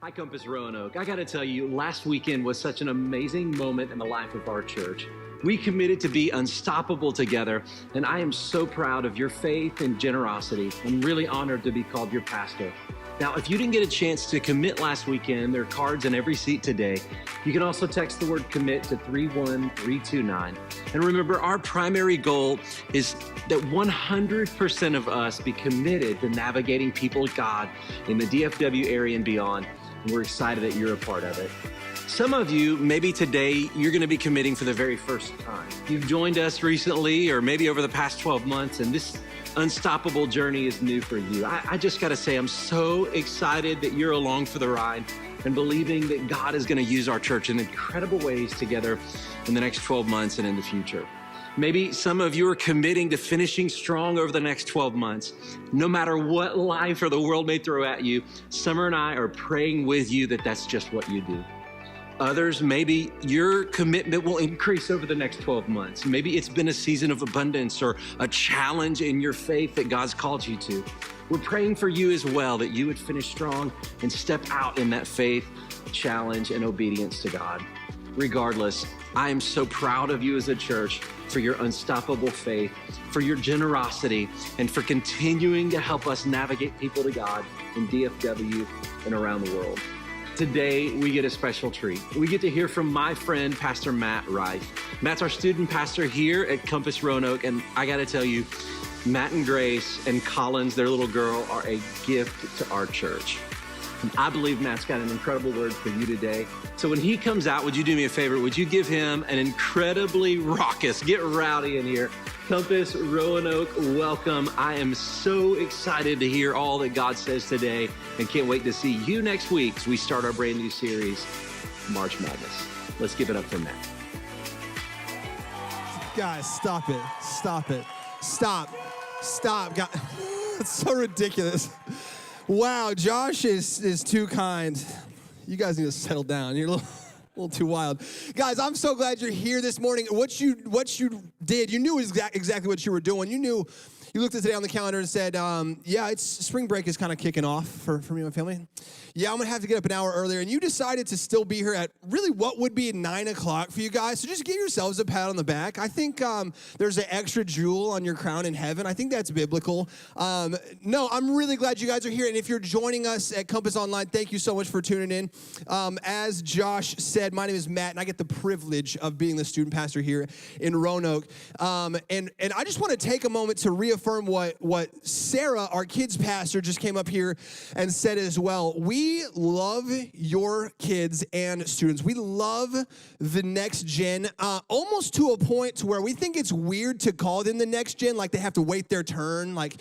Hi, Compass Roanoke. I got to tell you, last weekend was such an amazing moment in the life of our church. We committed to be unstoppable together, and I am so proud of your faith and generosity. I'm really honored to be called your pastor. Now, if you didn't get a chance to commit last weekend, there are cards in every seat today. You can also text the word commit to 31329. And remember, our primary goal is that 100% of us be committed to navigating people to God in the DFW area and beyond. And we're excited that you're a part of it. Some of you, maybe today, you're going to be committing for the very first time. You've joined us recently or maybe over the past 12 months, and this unstoppable journey is new for you. I just got to say, I'm so excited that you're along for the ride and believing that God is going to use our church in incredible ways together in the next 12 months and in the future. Maybe some of you are committing to finishing strong over the next 12 months. No matter what life or the world may throw at you, Summer and I are praying with you that that's just what you do. Others, maybe your commitment will increase over the next 12 months. Maybe it's been a season of abundance or a challenge in your faith that God's called you to. We're praying for you as well, that you would finish strong and step out in that faith, challenge, and obedience to God. Regardless, I am so proud of you as a church for your unstoppable faith, for your generosity, and for continuing to help us navigate people to God in DFW and around the world. Today, we get a special treat. We get to hear from my friend, Pastor Matt Rife. Matt's our student pastor here at Compass Roanoke, and I gotta tell you, Matt and Grace and Collins, their little girl, are a gift to our church. And I believe Matt's got an incredible word for you today. So when he comes out, would you do me a favor? Would you give him an incredibly raucous, get rowdy in here, Compass Roanoke, welcome. I am so excited to hear all that God says today and can't wait to see you next week as we start our brand new series, March Madness. Let's give it up for Matt. Guys, stop it. Stop it. Stop. Stop. God, it's so ridiculous. Wow, Josh is too kind. You guys need to settle down. You're a little too wild. Guys, I'm so glad you're here this morning. What you did, you knew exactly what you were doing. You looked at today on the calendar and said, yeah, it's spring break is kind of kicking off for me and my family. Yeah, I'm going to have to get up an hour earlier. And you decided to still be here at really what would be 9 o'clock for you guys. So just give yourselves a pat on the back. I think there's an extra jewel on your crown in heaven. I think that's biblical. No, I'm really glad you guys are here. And if you're joining us at Compass Online, thank you so much for tuning in. As Josh said, my name is Matt, and I get the privilege of being the student pastor here in Roanoke. And I just want to take a moment to reaffirm what Sarah, our kids pastor, just came up here and said as well. We love your kids and students. We love the next gen, almost to a point to where we think it's weird to call them the next gen, like they have to wait their turn, like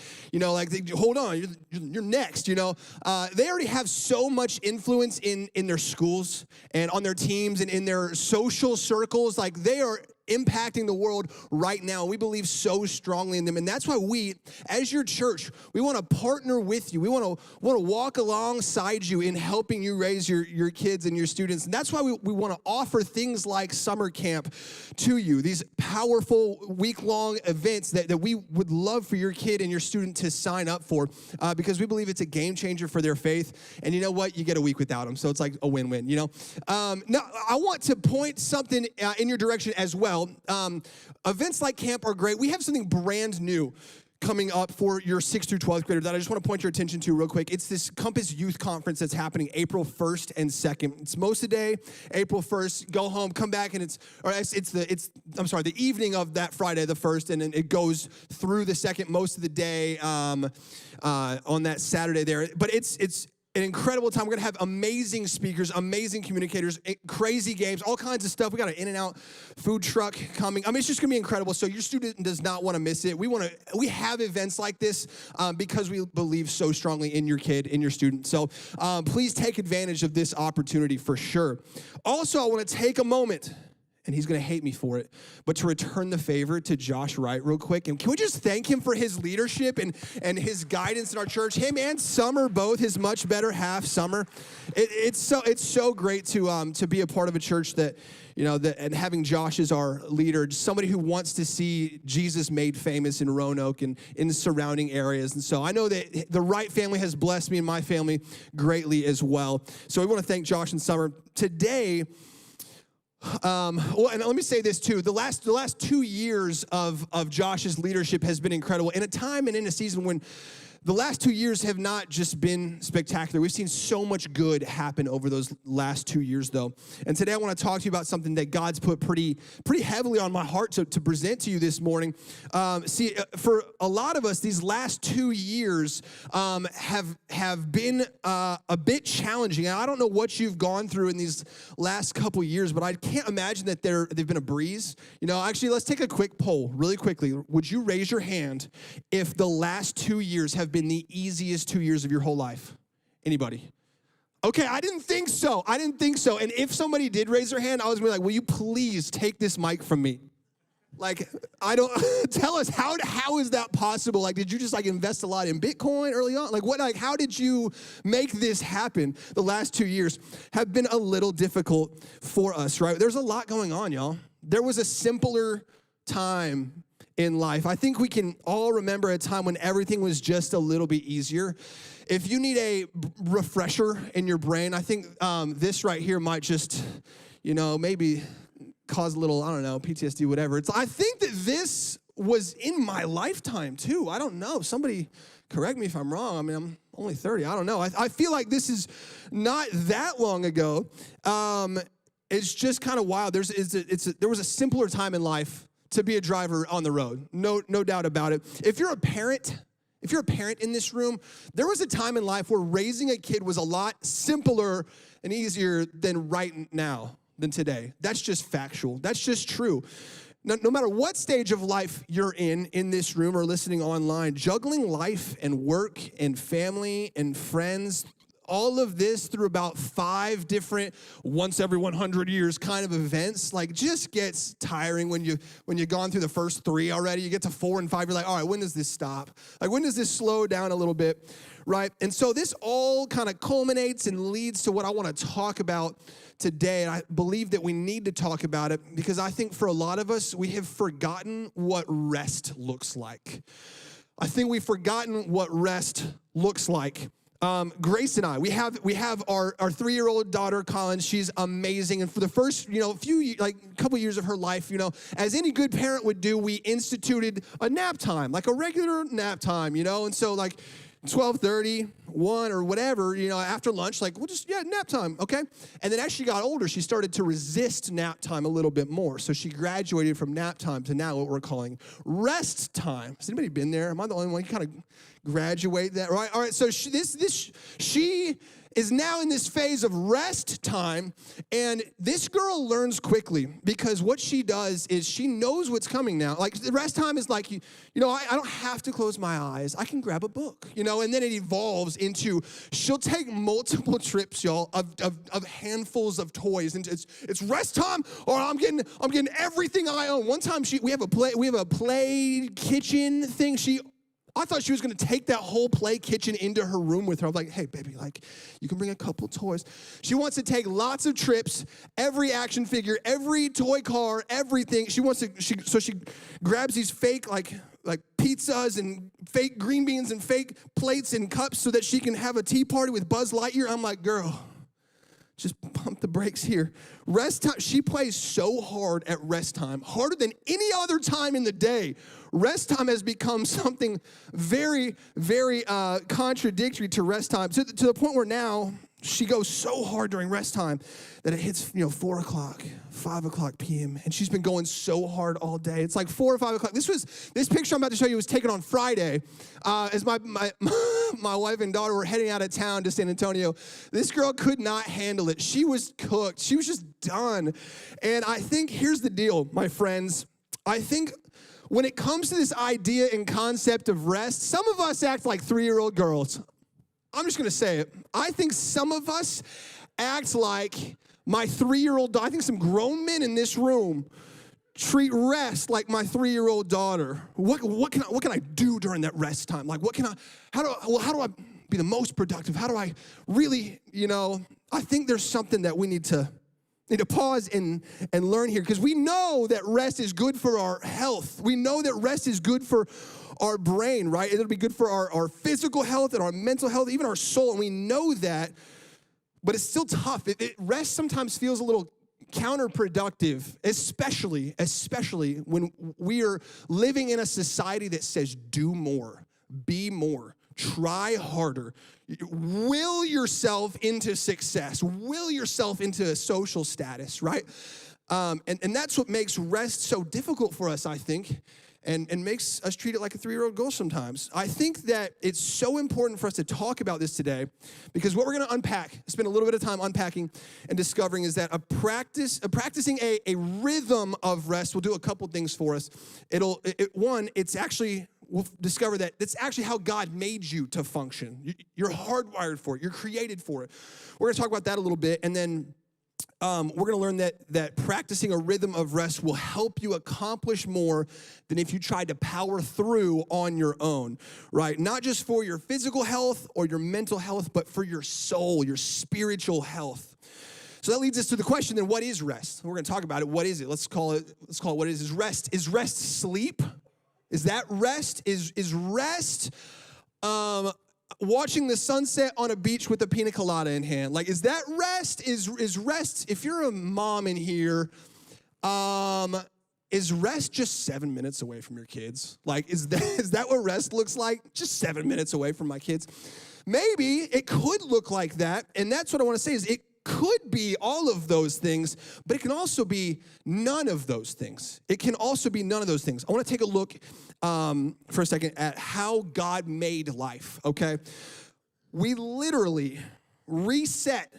hold on, you're next, They already have so much influence in their schools and on their teams and in their social circles, like they are impacting the world right now. We believe so strongly in them. And that's why we, as your church, we want to partner with you. We want to walk alongside you in helping you raise your kids and your students. And that's why we want to offer things like summer camp to you, these powerful week-long events that we would love for your kid and your student to sign up for because we believe it's a game changer for their faith. And you know what? You get a week without them. So it's like a win-win, Now, I want to point something in your direction as well. Events like camp are great. We have something brand new coming up for your 6th through 12th graders that I just want to point your attention to real quick. It's this Compass Youth Conference that's happening April 1st and 2nd. It's most of the day, April 1st, go home, come back, and it's the evening of that Friday, the 1st, and then it goes through the 2nd most of the day on that Saturday there. But it's an incredible time. We're going to have amazing speakers, amazing communicators, crazy games, all kinds of stuff. We got an In-N-Out food truck coming. I mean, it's just going to be incredible. So your student does not want to miss it. We have events like this because we believe so strongly in your kid, in your student. So please take advantage of this opportunity for sure. Also, I want to take a moment and he's going to hate me for it, but to return the favor to Josh Wright real quick. And can we just thank him for his leadership and his guidance in our church? Him and Summer, both his much better half, Summer. It's so great to be a part of a church that, and having Josh as our leader, somebody who wants to see Jesus made famous in Roanoke and in the surrounding areas. And so I know that the Wright family has blessed me and my family greatly as well. So we want to thank Josh and Summer. Today, and let me say this too. The last 2 years of Josh's leadership has been incredible. In a time and in a season when the last 2 years have not just been spectacular. We've seen so much good happen over those last 2 years, though. And today I want to talk to you about something that God's put pretty heavily on my heart to present to you this morning. For a lot of us, these last 2 years have been a bit challenging. And I don't know what you've gone through in these last couple years, but I can't imagine that they've been a breeze. Actually, let's take a quick poll really quickly. Would you raise your hand if the last 2 years have been the easiest 2 years of your whole life? Anybody? Okay, I didn't think so. And if somebody did raise their hand, I was going to be like, will you please take this mic from me? Like, I don't, tell us, how is that possible? Like, did you just invest a lot in Bitcoin early on? How did you make this happen? The last 2 years have been a little difficult for us, right? There's a lot going on, y'all. There was a simpler time in life. I think we can all remember a time when everything was just a little bit easier. If you need a refresher in your brain, I think this right here might just, maybe cause a little, PTSD, whatever. I think that this was in my lifetime too. I don't know. Somebody correct me if I'm wrong. I mean, I'm only 30. I don't know. I feel like this is not that long ago. It's just kind of wild. There was a simpler time in life to be a driver on the road. No doubt about it. If you're a parent in this room, there was a time in life where raising a kid was a lot simpler and easier than than today. That's just factual. That's just true. No matter what stage of life you're in this room or listening online, juggling life and work and family and friends, all of this through about 5 different once every 100 years kind of events, just gets tiring when you've gone through the first 3 already. You get to 4 and 5, you're like, all right, when does this stop? When does this slow down a little bit, right? And so this all kind of culminates and leads to what I want to talk about today. And I believe that we need to talk about it because I think for a lot of us, we have forgotten what rest looks like. I think we've forgotten what rest looks like. Grace and I, we have our 3-year-old daughter, Collins. She's amazing. And for the first, couple years of her life, as any good parent would do, we instituted a nap time, a regular nap time, And so 12:30, 1 or whatever, after lunch, nap time, okay? And then as she got older, she started to resist nap time a little bit more. So she graduated from nap time to now what we're calling rest time. Has anybody been there? Am I the only one? You kind of graduate that, right? All right, so she is now in this phase of rest time, and this girl learns quickly because what she does is she knows what's coming now. The rest time is I don't have to close my eyes. I can grab a book, and then it evolves into she'll take multiple trips, y'all, of handfuls of toys, and it's rest time, or I'm getting everything I own. One time we have a play kitchen thing. I thought she was going to take that whole play kitchen into her room with her. I was like, hey, baby, you can bring a couple toys. She wants to take lots of trips, every action figure, every toy car, everything. So she grabs these fake, pizzas and fake green beans and fake plates and cups so that she can have a tea party with Buzz Lightyear. I'm like, girl, just pump the brakes here. Rest time, she plays so hard at rest time, harder than any other time in the day. Rest time has become something very, very contradictory to rest time, to the point where now she goes so hard during rest time that it hits 4 o'clock, 5 o'clock p.m., and she's been going so hard all day. It's 4 or 5 o'clock. This picture I'm about to show you was taken on Friday as my wife and daughter were heading out of town to San Antonio. This girl could not handle it. She was cooked. She was just done. And I think here's the deal, my friends. I think when it comes to this idea and concept of rest, some of us act like 3-year-old girls. I'm just going to say it. I think some of us act like my 3-year-old daughter, I think some grown men in this room treat rest like my 3-year-old daughter. What can I do during that rest time? Like, how do I be the most productive? How do I really, I think there's something that we need to pause and learn here, because we know that rest is good for our health. We know that rest is good for our brain, right? It'll be good for our physical health and our mental health, even our soul, and we know that, but it's still tough. Rest sometimes feels a little counterproductive, especially when we are living in a society that says do more, be more, try harder, will yourself into success, will yourself into a social status, right? And that's what makes rest so difficult for us, I think, and makes us treat it like a 3-year-old girl sometimes. I think that it's so important for us to talk about this today, because what we're going to unpack, spend a little bit of time unpacking and discovering, is that practicing a rhythm of rest will do a couple things for us. We'll discover that it's actually how God made you to function. You're hardwired for it. You're created for it. We're going to talk about that a little bit, and then we're going to learn that practicing a rhythm of rest will help you accomplish more than if you tried to power through on your own, right? Not just for your physical health or your mental health, but for your soul, your spiritual health. So that leads us to the question, then, what is rest? We're going to talk about it. What is it? Let's call it what it is. Is rest sleep? Is that rest? Is rest watching the sunset on a beach with a pina colada in hand? Like, is that rest? Is rest, if you're a mom in here, is rest just 7 minutes away from your kids? Like, is that what rest looks like? Just 7 minutes away from my kids? Maybe it could look like that, and that's what I want to say is it could be all of those things, but it can also be none of those things. It can also be none of those things. I want to take a look for a second at how God made life, okay? We literally reset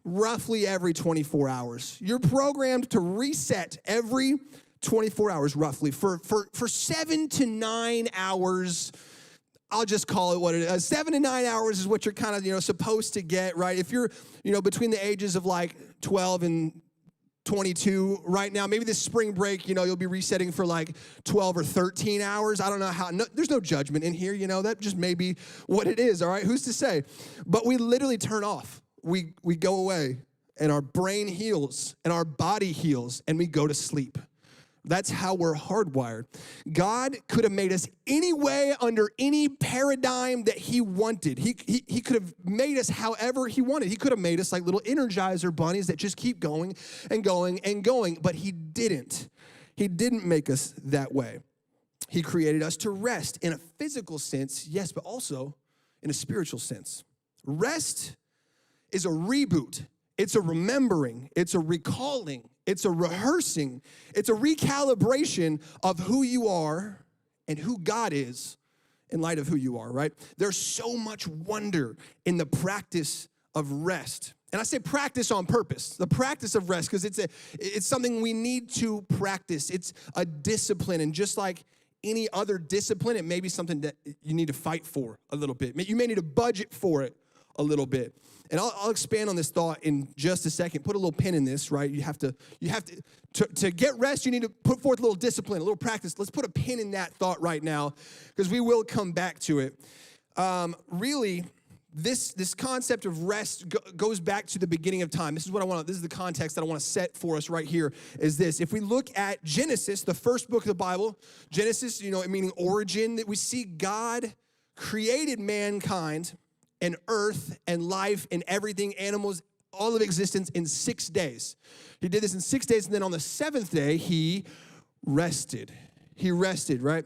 roughly every 24 hours. You're programmed to reset every 24 hours roughly for 7 to 9 hours. I'll just call it what it is. 7 to 9 hours is what you're kind of, supposed to get, right? If you're, between the ages of like 12 and 22 right now, maybe this spring break, you'll be resetting for like 12 or 13 hours. I don't know how, there's no judgment in here, that just may be what it is, all right? Who's to say? But we literally turn off. We go away, and our brain heals, and our body heals, and we go to sleep. That's how we're hardwired. God could have made us any way, under any paradigm that he wanted. He could have made us however he wanted. He could have made us like little Energizer bunnies that just keep going and going and going, but he didn't. He didn't make us that way. He created us to rest in a physical sense, yes, but also in a spiritual sense. Rest is a reboot. It's a remembering. It's a recalling. It's a rehearsing. It's a recalibration of who you are and who God is in light of who you are, right? There's so much wonder in the practice of rest. And I say practice on purpose, the practice of rest, because it's something we need to practice. It's a discipline, and just like any other discipline, it may be something that you need to fight for a little bit. You may need to budget for it a little bit. And I'll expand on this thought in just a second. Put a little pin in this, right? You have to get rest, you need to put forth a little discipline, a little practice. Let's put a pin in that thought right now, because we will come back to it. Really, this concept of rest goes back to the beginning of time. This is the context that I want to set for us right here, is this. If we look at Genesis, the first book of the Bible, Genesis, meaning origin, that we see God created mankind and earth and life and everything, animals, all of existence in 6 days. He did this in 6 days, and then on the seventh day, he rested. He rested, right?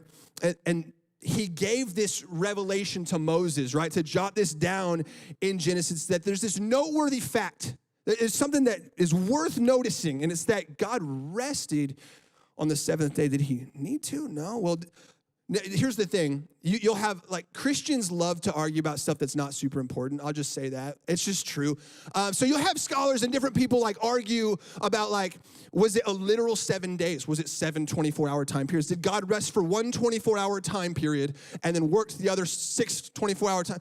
And he gave this revelation to Moses, right? To jot this down in Genesis, that there's this noteworthy fact. It's something that is worth noticing, and it's that God rested on the seventh day. Did he need to? No. Well, here's the thing. You'll have, Christians love to argue about stuff that's not super important. I'll just say that. It's just true. So you'll have scholars and different people, argue about, was it a literal 7 days? Was it 7 24-hour time periods? Did God rest for one 24-hour time period and then work the other 6 24-hour time?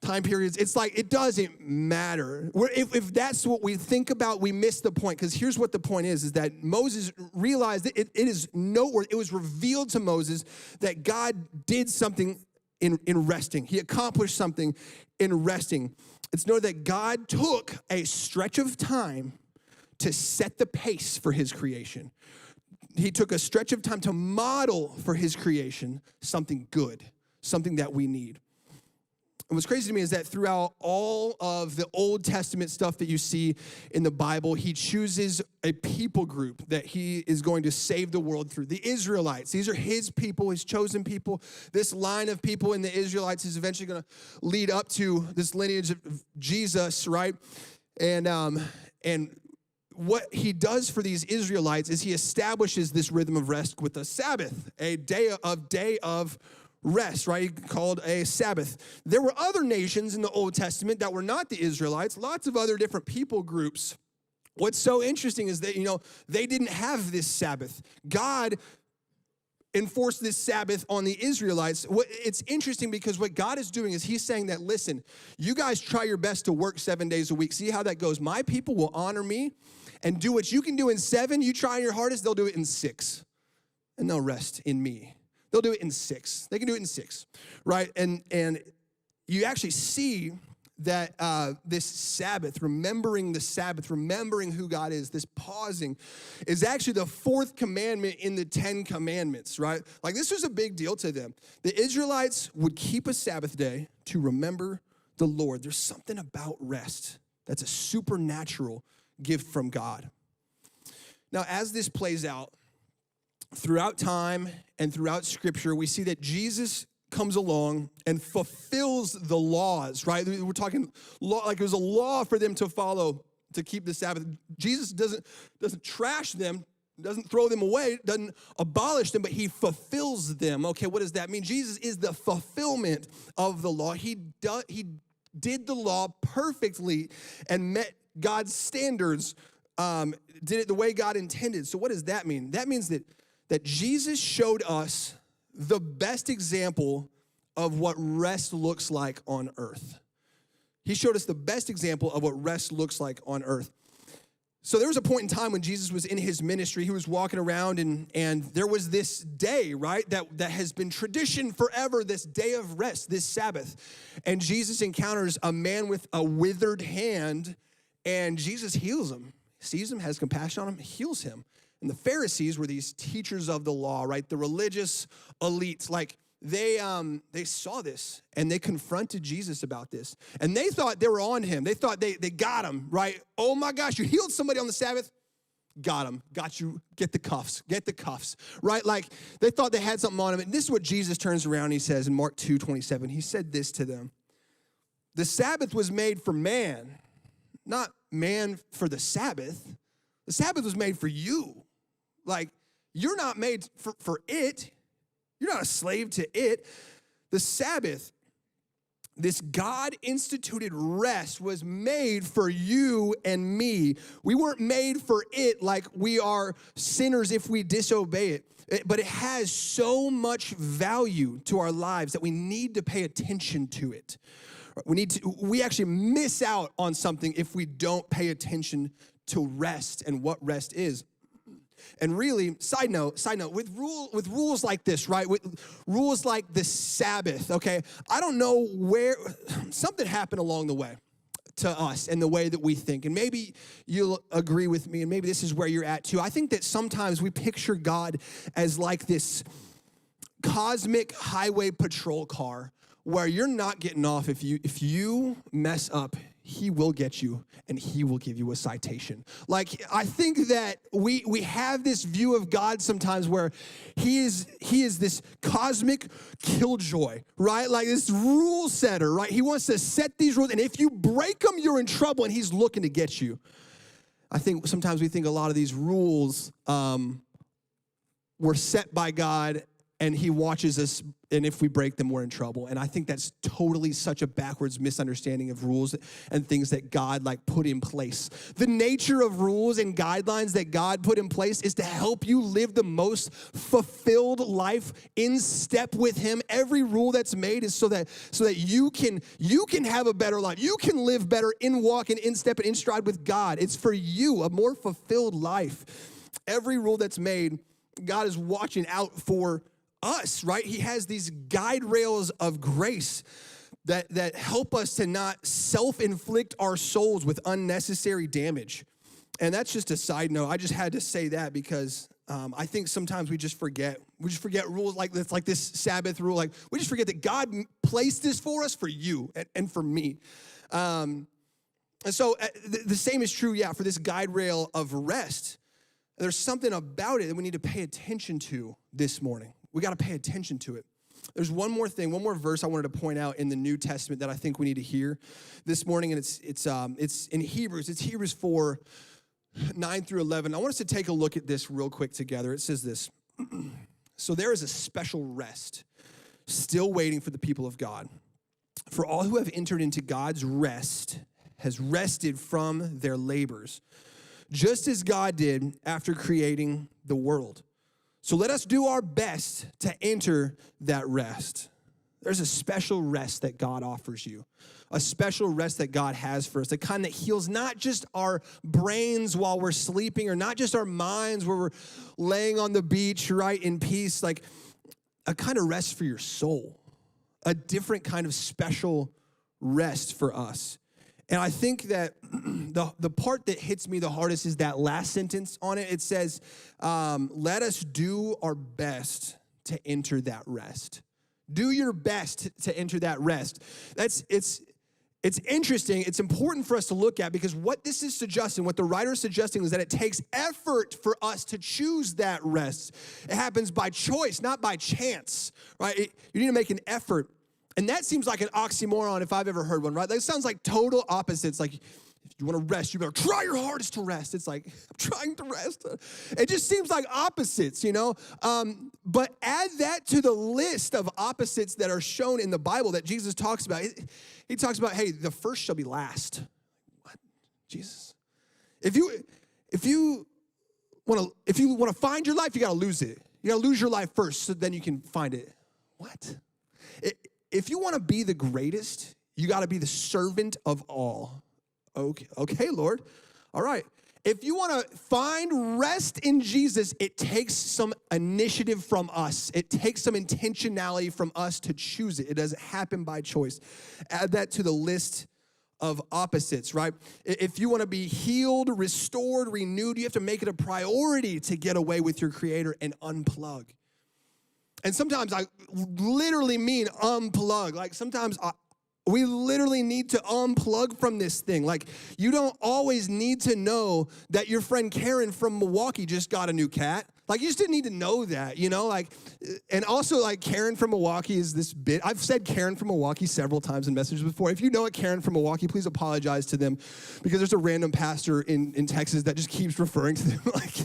time periods. It's like, it doesn't matter. If that's what we think about, we miss the point. Because here's what the point is that Moses realized that it is noteworthy. It was revealed to Moses that God did something in resting. He accomplished something in resting. It's noted that God took a stretch of time to set the pace for his creation. He took a stretch of time to model for his creation something good, something that we need. And what's crazy to me is that throughout all of the Old Testament stuff that you see in the Bible, he chooses a people group that he is going to save the world through. The Israelites, these are his people, his chosen people. This line of people in the Israelites is eventually going to lead up to this lineage of Jesus, right? And what he does for these Israelites is he establishes this rhythm of rest with a Sabbath, a day of rest, right? Called a Sabbath. There were other nations in the Old Testament that were not the Israelites, lots of other different people groups. What's so interesting is that, they didn't have this Sabbath. God enforced this Sabbath on the Israelites. It's interesting because what God is doing is he's saying that, listen, you guys try your best to work 7 days a week. See how that goes. My people will honor me and do what you can do in 7. You try your hardest, they'll do it in 6. And they'll rest in me. They'll do it in 6. They can do it in 6, right? And you actually see that this Sabbath, remembering the Sabbath, remembering who God is, this pausing, is actually the 4th commandment in the 10 commandments, right? Like, this was a big deal to them. The Israelites would keep a Sabbath day to remember the Lord. There's something about rest that's a supernatural gift from God. Now, as this plays out, throughout time and throughout Scripture, we see that Jesus comes along and fulfills the laws, right? We're talking law, like it was a law for them to follow to keep the Sabbath. Jesus doesn't trash them, doesn't throw them away, doesn't abolish them, but he fulfills them. Okay, what does that mean? Jesus is the fulfillment of the law. He did the law perfectly and met God's standards, did it the way God intended. So what does that mean? That means that Jesus showed us the best example of what rest looks like on earth. He showed us the best example of what rest looks like on earth. So there was a point in time when Jesus was in his ministry. He was walking around and there was this day, right, that has been tradition forever, this day of rest, this Sabbath. And Jesus encounters a man with a withered hand, and Jesus heals him, sees him, has compassion on him, heals him. And the Pharisees were these teachers of the law, right? The religious elites, like they saw this and they confronted Jesus about this. And they thought they were on him. They thought they got him, right? Oh my gosh, you healed somebody on the Sabbath? Got him, got you, get the cuffs, right? Like they thought they had something on him. And this is what Jesus turns around and he says in Mark 2:27. He said this to them. The Sabbath was made for man, not man for the Sabbath. The Sabbath was made for you. Like, you're not made for it. You're not a slave to it. The Sabbath, this God-instituted rest, was made for you and me. We weren't made for it like we are sinners if we disobey it. But it has so much value to our lives that we need to pay attention to it. We actually miss out on something if we don't pay attention to rest and what rest is. And really, side note, with rules like this, right? With rules like the Sabbath, okay? I don't know where, something happened along the way to us and the way that we think. And maybe you'll agree with me, and maybe this is where you're at too. I think that sometimes we picture God as like this cosmic highway patrol car where you're not getting off if you mess up. He will get you, and he will give you a citation. Like, I think that we have this view of God sometimes where he is this cosmic killjoy, right? Like this rule setter, right? He wants to set these rules, and if you break them, you're in trouble, and he's looking to get you. I think sometimes we think a lot of these rules were set by God and he watches us, and if we break them, we're in trouble. And I think that's totally such a backwards misunderstanding of rules and things that God like put in place. The nature of rules and guidelines that God put in place is to help you live the most fulfilled life in step with him. Every rule that's made is so that you can have a better life. You can live better in walk and in step and in stride with God. It's for you, a more fulfilled life. Every rule that's made, God is watching out for us, right? He has these guide rails of grace that help us to not self-inflict our souls with unnecessary damage. And that's just a side note. I just had to say that because I think sometimes we just forget. We just forget rules like this Sabbath rule. Like we just forget that God placed this for us for you and for me. And so the same is true, for this guide rail of rest. There's something about it that we need to pay attention to this morning. We got to pay attention to it. There's one more verse I wanted to point out in the New Testament that I think we need to hear this morning, and it's in Hebrews. It's Hebrews 4, 9 through 11. I want us to take a look at this real quick together. It says this: So there is a special rest still waiting for the people of God. For all who have entered into God's rest has rested from their labors, just as God did after creating the world. So let us do our best to enter that rest. There's a special rest that God offers you, a special rest that God has for us, the kind that heals not just our brains while we're sleeping or not just our minds where we're laying on the beach, right, in peace, like a kind of rest for your soul, a different kind of special rest for us. And I think that the part that hits me the hardest is that last sentence on it. It says, let us do our best to enter that rest. Do your best to enter that rest. It's interesting. It's important for us to look at because what this is suggesting, what the writer is suggesting is that it takes effort for us to choose that rest. It happens by choice, not by chance, right? You need to make an effort. And that seems like an oxymoron if I've ever heard one, right? That sounds like total opposites. Like, if you want to rest, you better try your hardest to rest. It's like, I'm trying to rest. It just seems like opposites, you know? But add that to the list of opposites that are shown in the Bible that Jesus talks about. He talks about, hey, the first shall be last. What? Jesus? If you want to find your life, you got to lose it. You got to lose your life first so then you can find it. What? If you want to be the greatest, you got to be the servant of all. Okay, Lord. All right. If you want to find rest in Jesus, it takes some initiative from us. It takes some intentionality from us to choose it. It doesn't happen by choice. Add that to the list of opposites, right? If you want to be healed, restored, renewed, you have to make it a priority to get away with your Creator and unplug. And sometimes I literally mean unplug. Like sometimes we literally need to unplug from this thing. Like you don't always need to know that your friend Karen from Milwaukee just got a new cat. Like you just didn't need to know that, you know? Like, and also like Karen from Milwaukee is this bit. I've said Karen from Milwaukee several times in messages before. If you know a Karen from Milwaukee, please apologize to them because there's a random pastor in Texas that just keeps referring to them like.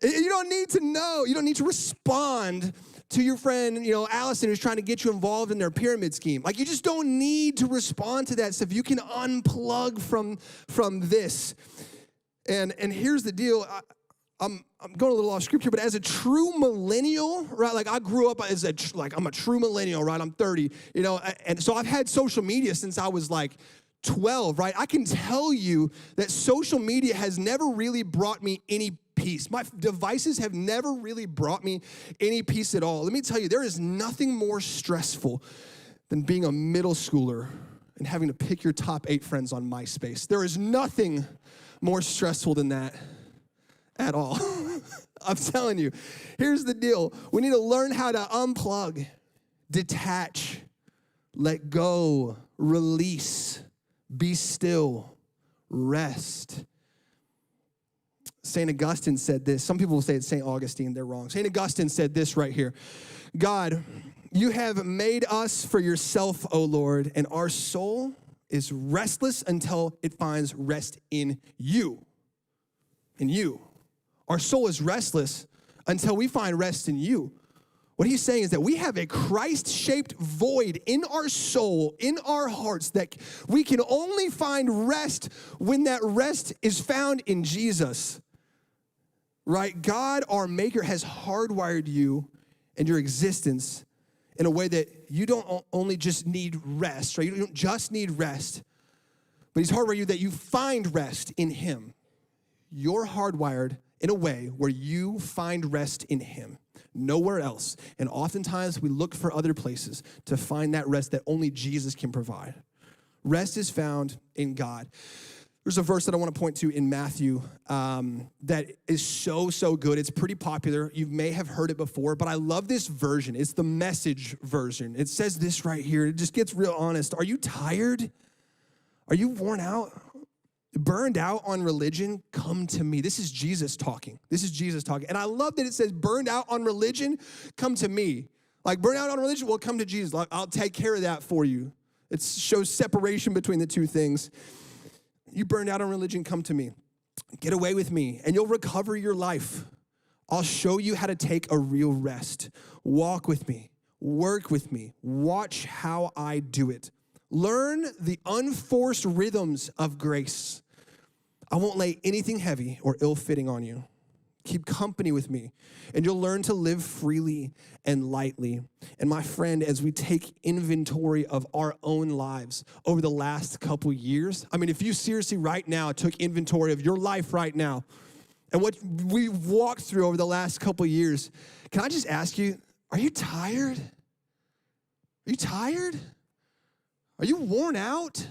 You don't need to know. You don't need to respond to your friend, Allison, who's trying to get you involved in their pyramid scheme. Like, you just don't need to respond to that stuff. You can unplug from this. And here's the deal. I'm going a little off scripture, but as a true millennial, right? Like, I grew up as I'm a true millennial, right? I'm 30, and so I've had social media since I was like 12, right? I can tell you that social media has never really brought me any peace. My devices have never really brought me any peace at all. Let me tell you, there is nothing more stressful than being a middle schooler and having to pick your top 8 friends on MySpace. There is nothing more stressful than that at all. I'm telling you. Here's the deal. We need to learn how to unplug, detach, let go, release, be still, rest. St. Augustine said this. Some people will say it's St. Augustine. They're wrong. St. Augustine said this right here. God, you have made us for yourself, O Lord, and our soul is restless until it finds rest in you. In you. Our soul is restless until we find rest in you. What he's saying is that we have a Christ-shaped void in our soul, in our hearts, that we can only find rest when that rest is found in Jesus, right? God, our maker, has hardwired you and your existence in a way that you don't only just need rest, right? You don't just need rest, but he's hardwired you that you find rest in him. You're hardwired in a way where you find rest in him, nowhere else. And oftentimes we look for other places to find that rest that only Jesus can provide. Rest is found in God. There's a verse that I want to point to in Matthew that is so good. It's pretty popular. You may have heard it before, but I love this version. It's the Message version. It says this right here. It just gets real honest. Are you tired? Are you worn out? Burned out on religion? Come to me. This is Jesus talking. And I love that it says, burned out on religion? Come to me. Like, burned out on religion? Well, come to Jesus. I'll take care of that for you. It shows separation between the two things. You burned out on religion? Come to me. Get away with me, and you'll recover your life. I'll show you how to take a real rest. Walk with me. Work with me. Watch how I do it. Learn the unforced rhythms of grace. I won't lay anything heavy or ill-fitting on you. Keep company with me, and you'll learn to live freely and lightly. And my friend, as we take inventory of our own lives over the last couple years, I mean, if you seriously right now took inventory of your life right now and what we walked through over the last couple years, can I just ask you, are you tired? Are you tired? Are you worn out?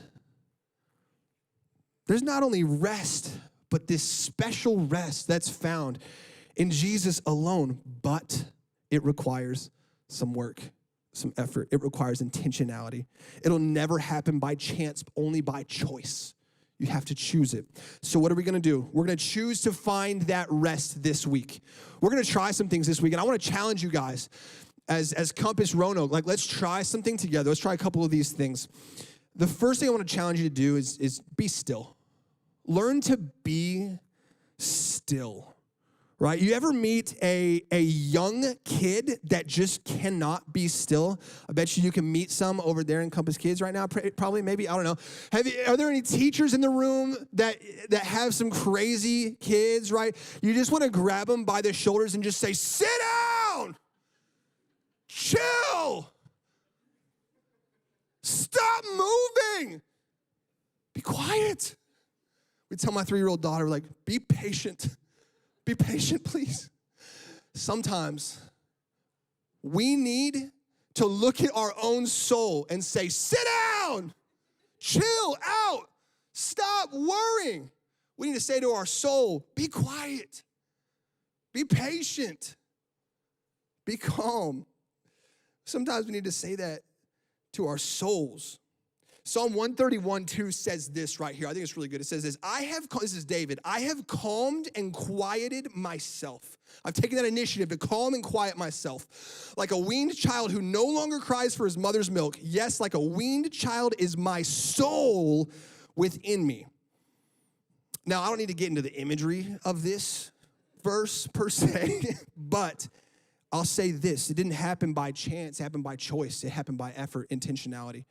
There's not only rest, but this special rest that's found in Jesus alone, but it requires some work, some effort. It requires intentionality. It'll never happen by chance, only by choice. You have to choose it. So what are we going to do? We're going to choose to find that rest this week. We're going to try some things this week, and I want to challenge you guys as Compass Roanoke. Like, let's try something together. Let's try a couple of these things. The first thing I want to challenge you to do is be still. Learn to be still, right? You ever meet a young kid that just cannot be still? I bet you can meet some over there in Compass Kids right now, probably, maybe, I don't know. Are there any teachers in the room that have some crazy kids, right? You just want to grab them by the shoulders and just say, sit down, chill, stop moving, be quiet. We tell my 3-year-old daughter, like, be patient, please. Sometimes we need to look at our own soul and say, sit down, chill out, stop worrying. We need to say to our soul, be quiet, be patient, be calm. Sometimes we need to say that to our souls. Psalm 131:2 says this right here. I think it's really good. It says this, this is David, I have calmed and quieted myself. I've taken that initiative to calm and quiet myself. Like a weaned child who no longer cries for his mother's milk. Yes, like a weaned child is my soul within me. Now, I don't need to get into the imagery of this verse per se, but I'll say this. It didn't happen by chance. It happened by choice. It happened by effort, intentionality.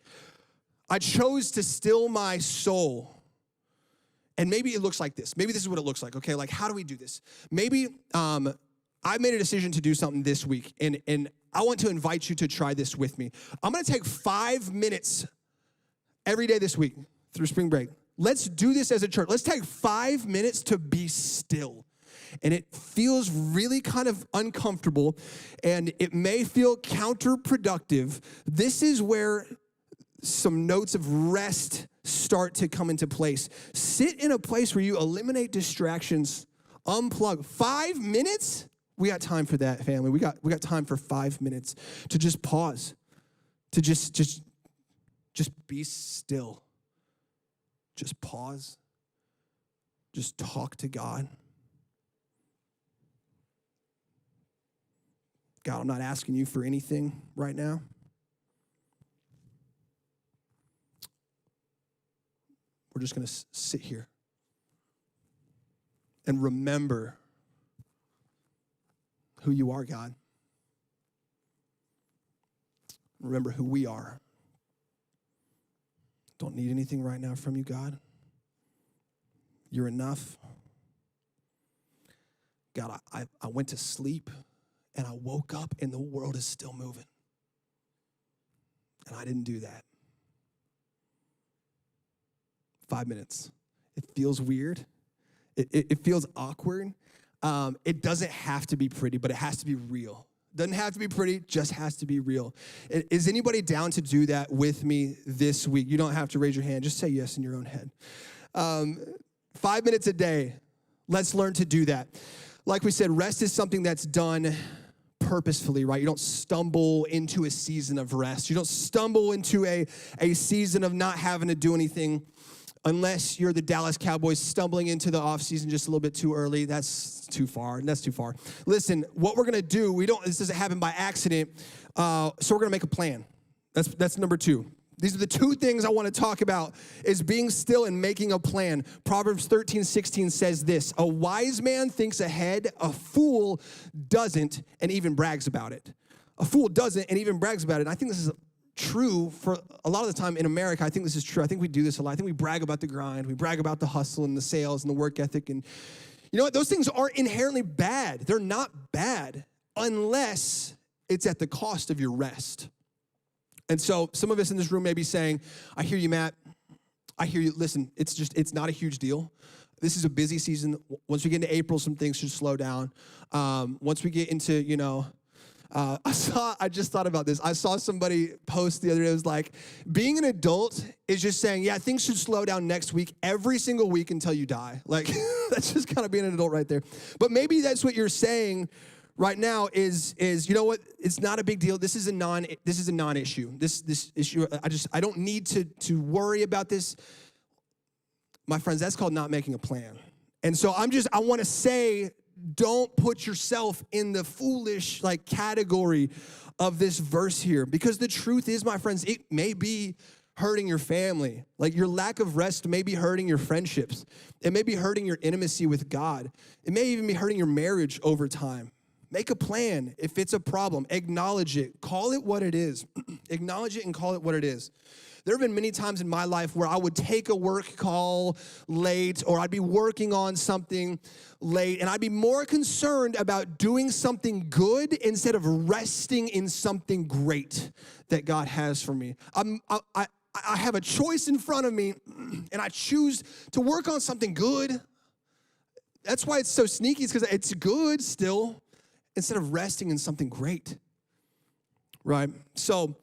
I chose to still my soul. And maybe it looks like this. Maybe this is what it looks like, okay? Like, how do we do this? Maybe I made a decision to do something this week, and I want to invite you to try this with me. I'm going to take 5 minutes every day this week through spring break. Let's do this as a church. Let's take 5 minutes to be still. And it feels really kind of uncomfortable, and it may feel counterproductive. This is where some notes of rest start to come into place. Sit in a place where you eliminate distractions, unplug. 5 minutes? We got time for that, family. We got time for 5 minutes to just pause, to just be still. Just pause. Just talk to God. God, I'm not asking you for anything right now. We're just going to sit here and remember who you are, God. Remember who we are. Don't need anything right now from you, God. You're enough. God, I went to sleep and I woke up and the world is still moving. And I didn't do that. 5 minutes. It feels weird. It feels awkward. It doesn't have to be pretty, but it has to be real. Doesn't have to be pretty, just has to be real. Is anybody down to do that with me this week? You don't have to raise your hand. Just say yes in your own head. 5 minutes a day. Let's learn to do that. Like we said, rest is something that's done purposefully, right? You don't stumble into a season of rest. You don't stumble into a season of not having to do anything unless you're the Dallas Cowboys stumbling into the offseason just a little bit too early. That's too far. Listen, what we're going to do, this doesn't happen by accident, so we're going to make a plan. That's number 2. These are the 2 things I want to talk about, is being still and making a plan. Proverbs 13:16 says this: a wise man thinks ahead, a fool doesn't and even brags about it. A fool doesn't and even brags about it. And I think this is true for a lot of the time in America. I think this is true. I think we do this a lot. I think we brag about the grind. We brag about the hustle and the sales and the work ethic. And you know what? Those things aren't inherently bad. They're not bad unless it's at the cost of your rest. And so some of us in this room may be saying, I hear you, Matt. I hear you. Listen, it's not a huge deal. This is a busy season. Once we get into April, some things should slow down. Once we get into, I just thought about this. I saw somebody post the other day. It was like, being an adult is just saying, yeah, things should slow down next week, every single week until you die. Like, that's just kind of being an adult right there. But maybe that's what you're saying right now is you know what? It's not a big deal. This is a non-issue. This issue, I don't need to worry about this. My friends, that's called not making a plan. And so I want to say, don't put yourself in the foolish category of this verse here, because the truth is, my friends, it may be hurting your family. Your lack of rest may be hurting your friendships. It may be hurting your intimacy with God. It may even be hurting your marriage over time. Make a plan. If it's a problem, acknowledge it. Call it what it is. Acknowledge it and call it what it is. There have been many times in my life where I would take a work call late, or I'd be working on something late, and I'd be more concerned about doing something good instead of resting in something great that God has for me. I have a choice in front of me, and I choose to work on something good. That's why it's so sneaky, is because it's good still, instead of resting in something great, right? So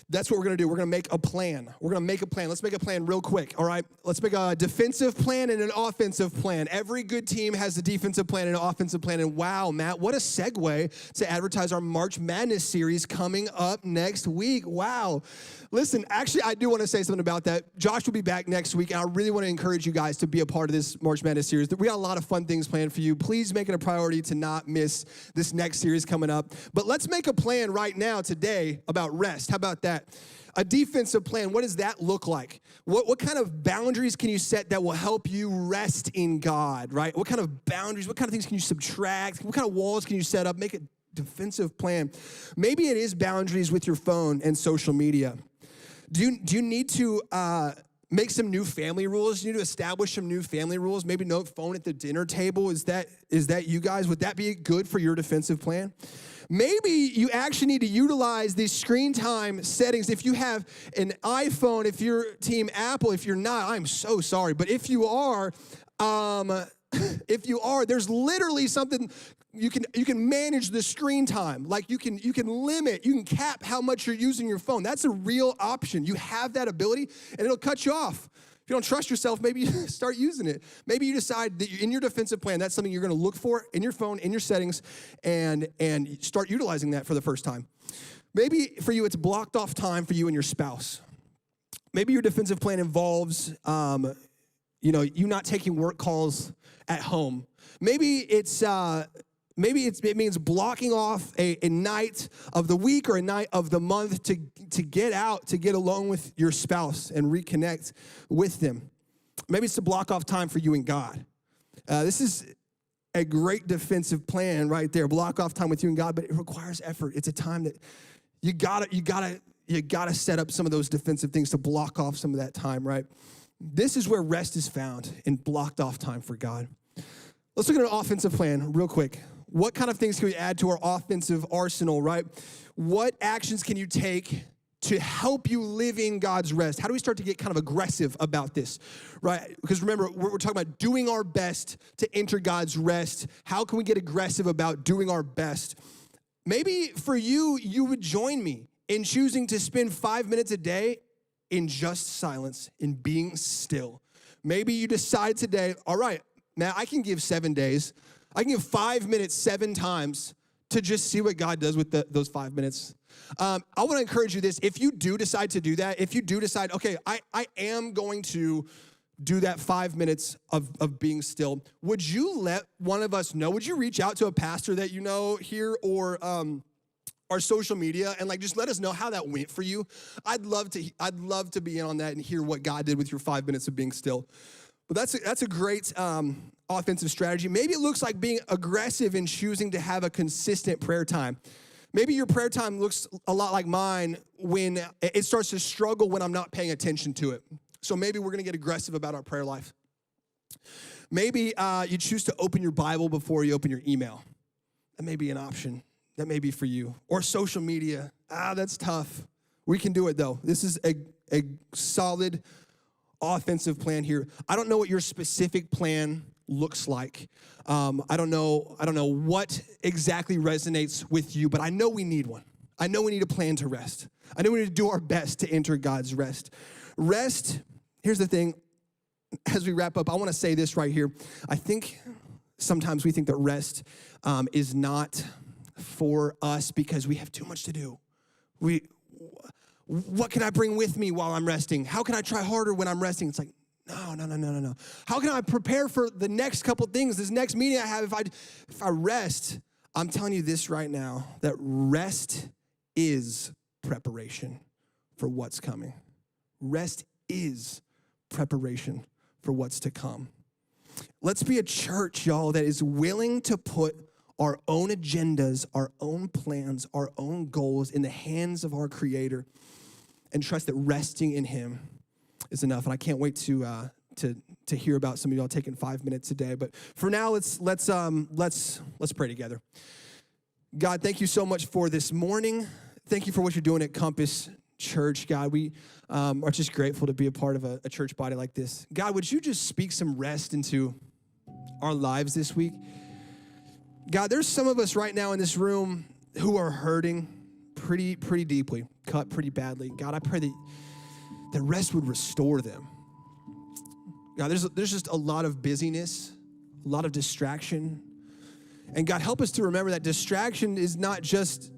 that's what we're going to do. We're going to make a plan. Let's make a plan real quick, all right? Let's make a defensive plan and an offensive plan. Every good team has a defensive plan and an offensive plan. And wow, Matt, what a segue to advertise our March Madness series coming up next week. Wow. Listen, actually, I do want to say something about that. Josh will be back next week, and I really want to encourage you guys to be a part of this March Madness series. We got a lot of fun things planned for you. Please make it a priority to not miss this next series coming up. But let's make a plan right now today about rest. How about that? A defensive plan, what does that look like? What kind of boundaries can you set that will help you rest in God, right? What kind of boundaries, what kind of things can you subtract? What kind of walls can you set up? Make a defensive plan. Maybe it is boundaries with your phone and social media. Do you need to make some new family rules? You need to establish some new family rules? Maybe no phone at the dinner table. Is that you guys? Would that be good for your defensive plan? Maybe you actually need to utilize these screen time settings. If you have an iPhone, if you're Team Apple, if you're not, I'm so sorry. But if you are, there's literally something you can manage the screen time. You can limit, you can cap how much you're using your phone. That's a real option. You have that ability, and it'll cut you off. If you don't trust yourself, maybe you start using it. Maybe you decide that in your defensive plan, that's something you're going to look for in your phone, in your settings, and start utilizing that for the first time. Maybe for you, it's blocked off time for you and your spouse. Maybe your defensive plan involves, you not taking work calls at home. Maybe it means blocking off a night of the week or a night of the month to get out, to get alone with your spouse and reconnect with them. Maybe it's to block off time for you and God. This is a great defensive plan right there. Block off time with you and God, but it requires effort. It's a time that you gotta set up some of those defensive things to block off some of that time, right? This is where rest is found, in blocked off time for God. Let's look at an offensive plan real quick. What kind of things can we add to our offensive arsenal, right? What actions can you take to help you live in God's rest? How do we start to get kind of aggressive about this, right? Because remember, we're talking about doing our best to enter God's rest. How can we get aggressive about doing our best? Maybe for you, you would join me in choosing to spend 5 minutes a day in just silence, in being still. Maybe you decide today, all right, now I can give 7 days. I can give 5 minutes 7 times to just see what God does with those 5 minutes. I want to encourage you this. If you do decide to do that, if you do decide, okay, I am going to do that 5 minutes of being still, would you let one of us know? Would you reach out to a pastor that you know here or our social media and just let us know how that went for you? I'd love to be in on that and hear what God did with your 5 minutes of being still. But that's a great offensive strategy. Maybe it looks like being aggressive in choosing to have a consistent prayer time. Maybe your prayer time looks a lot like mine when it starts to struggle when I'm not paying attention to it. So maybe we're going to get aggressive about our prayer life. Maybe you choose to open your Bible before you open your email. That may be an option. That may be for you. Or social media. That's tough. We can do it, though. This is a solid offensive plan here. I don't know what your specific plan looks like. I don't know what exactly resonates with you, but I know we need one. I know we need a plan to rest. I know we need to do our best to enter God's rest. Rest, here's the thing. As we wrap up, I want to say this right here. I think sometimes we think that rest is not for us because we have too much to do. What can I bring with me while I'm resting? How can I try harder when I'm resting? It's like, no. How can I prepare for the next couple things, this next meeting I have if I rest? I'm telling you this right now, that rest is preparation for what's coming. Rest is preparation for what's to come. Let's be a church, y'all, that is willing to put our own agendas, our own plans, our own goals in the hands of our Creator and trust that resting in Him is enough. And I can't wait to hear about some of y'all taking 5 minutes a day. But for now, let's pray together. God, thank you so much for this morning. Thank you for what you're doing at Compass Church, God. We are just grateful to be a part of a church body like this. God, would you just speak some rest into our lives this week? God, there's some of us right now in this room who are hurting pretty deeply, cut pretty badly. God, I pray that rest would restore them. God, there's just a lot of busyness, a lot of distraction. And God, help us to remember that distraction is not just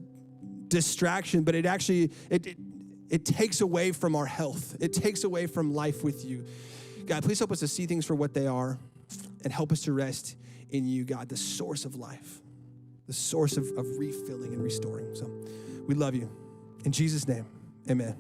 distraction, but it actually, it takes away from our health. It takes away from life with you. God, please help us to see things for what they are and help us to rest in you, God, the source of life, the source of refilling and restoring. So we love you. In Jesus' name, amen.